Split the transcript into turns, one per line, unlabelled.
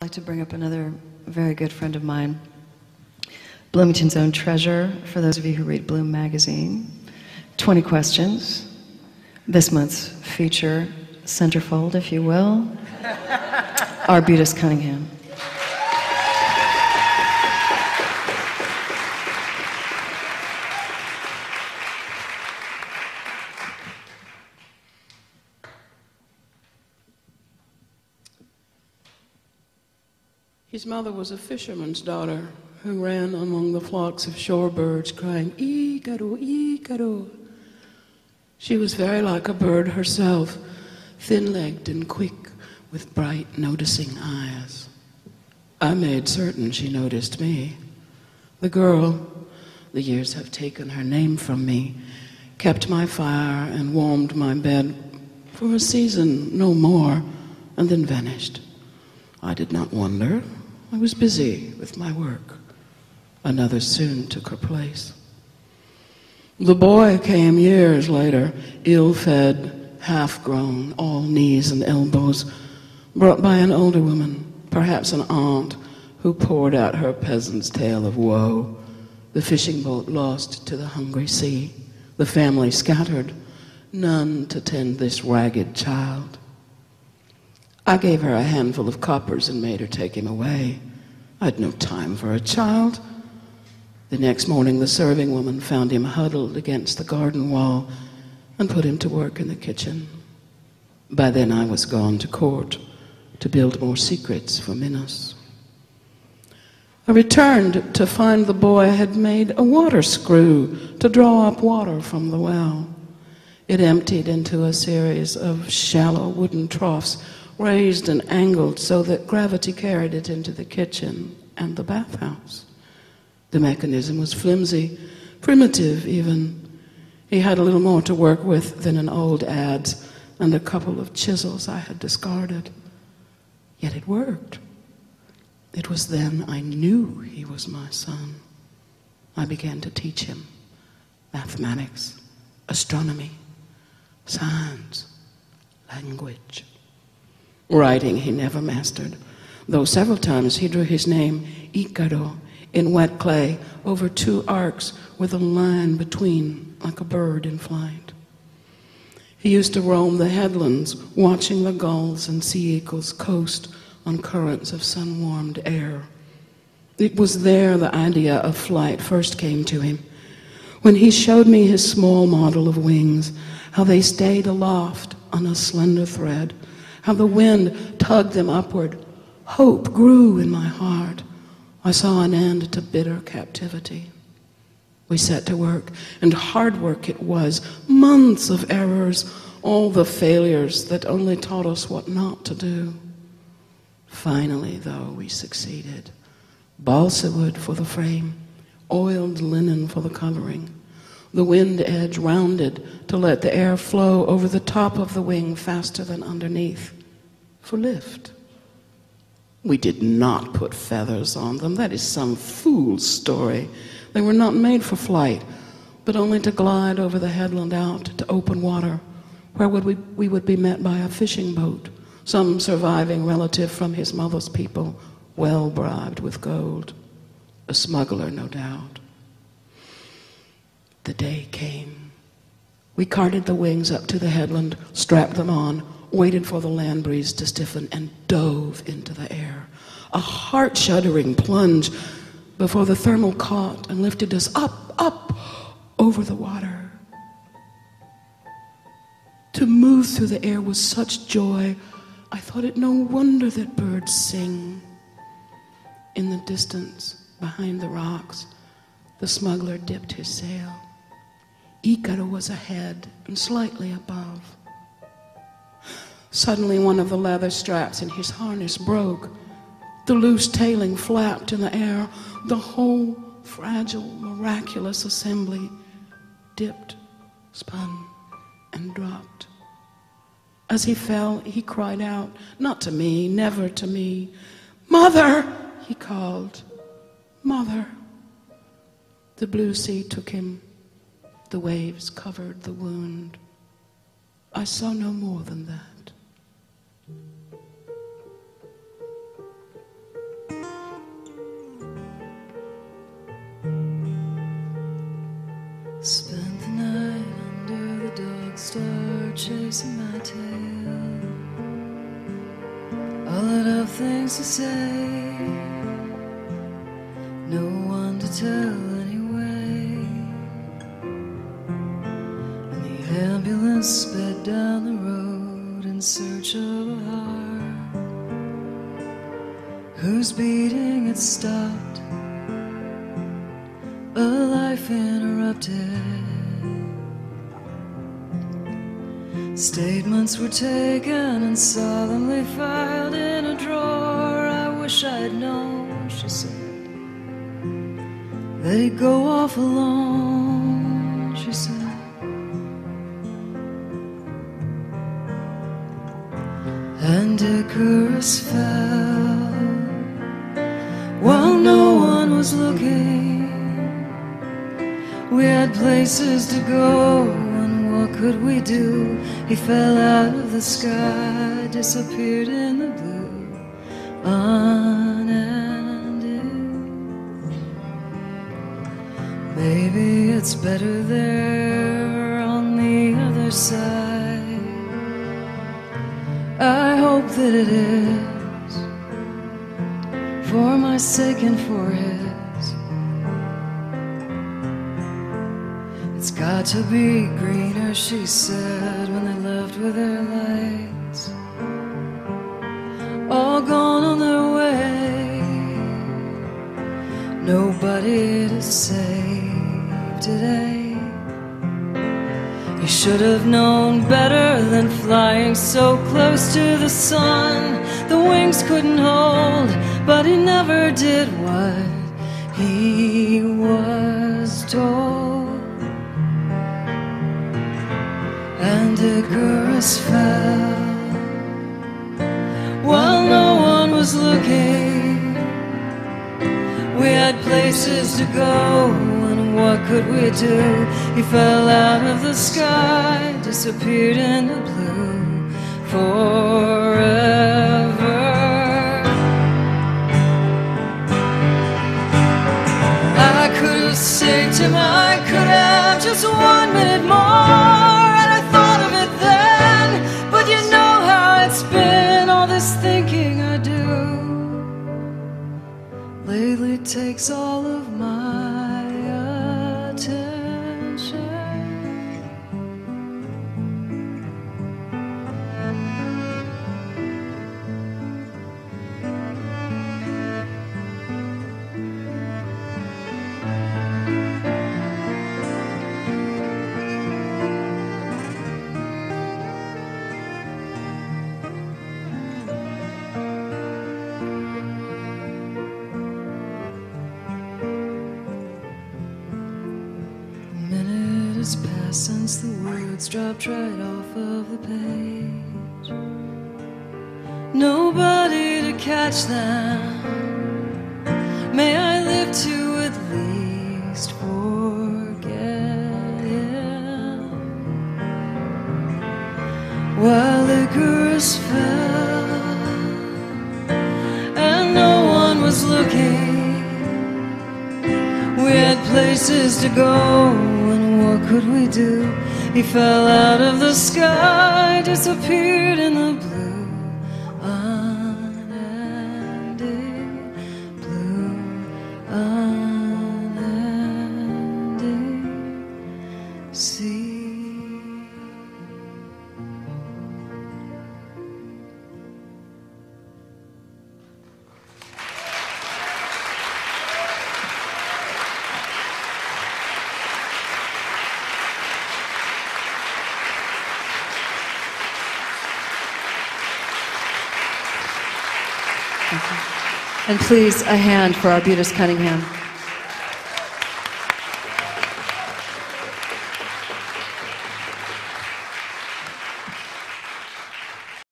I'd like to bring up another very good friend of mine, Bloomington's own treasure, for those of you who read Bloom magazine. 20 questions. This month's feature centerfold, if you will, Arbutus Cunningham.
His mother was a fisherman's daughter who ran among the flocks of shorebirds crying, Icarus, Icarus. She was very like a bird herself, thin-legged and quick, with bright, noticing eyes. I made certain she noticed me. The girl, the years have taken her name from me, kept my fire and warmed my bed for a season, no more, and then vanished. I did not wonder. I was busy with my work. Another soon took her place. The boy came years later, ill-fed, half-grown, all knees and elbows, brought by an older woman, perhaps an aunt, who poured out her peasant's tale of woe. The fishing boat lost to the hungry sea, the family scattered, none to tend this ragged child. I gave her a handful of coppers and made her take him away. I'd no time for a child. The next morning, the serving woman found him huddled against the garden wall and put him to work in the kitchen. By then, I was gone to court to build more secrets for Minos. I returned to find the boy had made a water screw to draw up water from the well. It emptied into a series of shallow wooden troughs, raised and angled so that gravity carried it into the kitchen and the bathhouse. The mechanism was flimsy, primitive even. He had a little more to work with than an old adze and a couple of chisels I had discarded. Yet it worked. It was then I knew he was my son. I began to teach him mathematics, astronomy, science, language. Writing he never mastered, though several times he drew his name, Icarus, in wet clay over two arcs with a line between, like a bird in flight. He used to roam the headlands, watching the gulls and sea eagles coast on currents of sun-warmed air. It was there the idea of flight first came to him, when he showed me his small model of wings, how they stayed aloft on a slender thread, how the wind tugged them upward. Hope grew in my heart. I saw an end to bitter captivity. We set to work, and hard work it was, months of errors, all the failures that only taught us what not to do. Finally, though, we succeeded. Balsa wood for the frame, oiled linen for the covering, the wind edge rounded to let the air flow over the top of the wing faster than underneath, for lift. We did not put feathers on them. That is some fool's story. They were not made for flight, but only to glide over the headland out to open water, where we would be met by a fishing boat, some surviving relative from his mother's people, well bribed with gold. A smuggler, no doubt. The day came. We carted the wings up to the headland, strapped them on, waited for the land breeze to stiffen, and dove into the air. A heart-shuddering plunge before the thermal caught and lifted us up, over the water. To move through the air was such joy, I thought it no wonder that birds sing. In the distance, behind the rocks, the smuggler dipped his sail. Icarus was ahead and slightly above. Suddenly, one of the leather straps in his harness broke. The loose tailing flapped in the air. The whole fragile, miraculous assembly dipped, spun, and dropped. As he fell, he cried out, not to me, never to me. "Mother!" he called. "Mother!" The blue sea took him. The waves covered the wound. I saw no more than that.
things to say, no one to tell anyway. And the ambulance sped down the road in search of a heart whose beating had stopped, a life interrupted. Statements were taken and solemnly filed in a drawer. I wish I'd known, she said, that he'd go off alone, she said. And Icarus fell while no one was looking. We had places to go, and what could we do? He fell out of the sky, disappeared in the blue, unending. Maybe it's better there on the other side. I hope that it is, for my sake and for his. It's got to be greener, she said, when they left with their lights all gone on their way. Nobody to save today. He should have known better than flying so close to the sun. The wings couldn't hold, but he never did what he was told. And Icarus fell while no one was looking. We had places to go, and what could we do? He fell out of the sky, disappeared in the blue forever. I could have saved him, I could have just 1 minute more. All this thinking I do lately takes all of my attention. Since the words dropped right off of the page, nobody to catch them. May I live to at least forget him. While Icarus fell and no one was looking, we had places to go. What could we do? He fell out of the sky, disappeared in the blue, unending, blue, unending sea. And please, a hand for Arbutus Cunningham.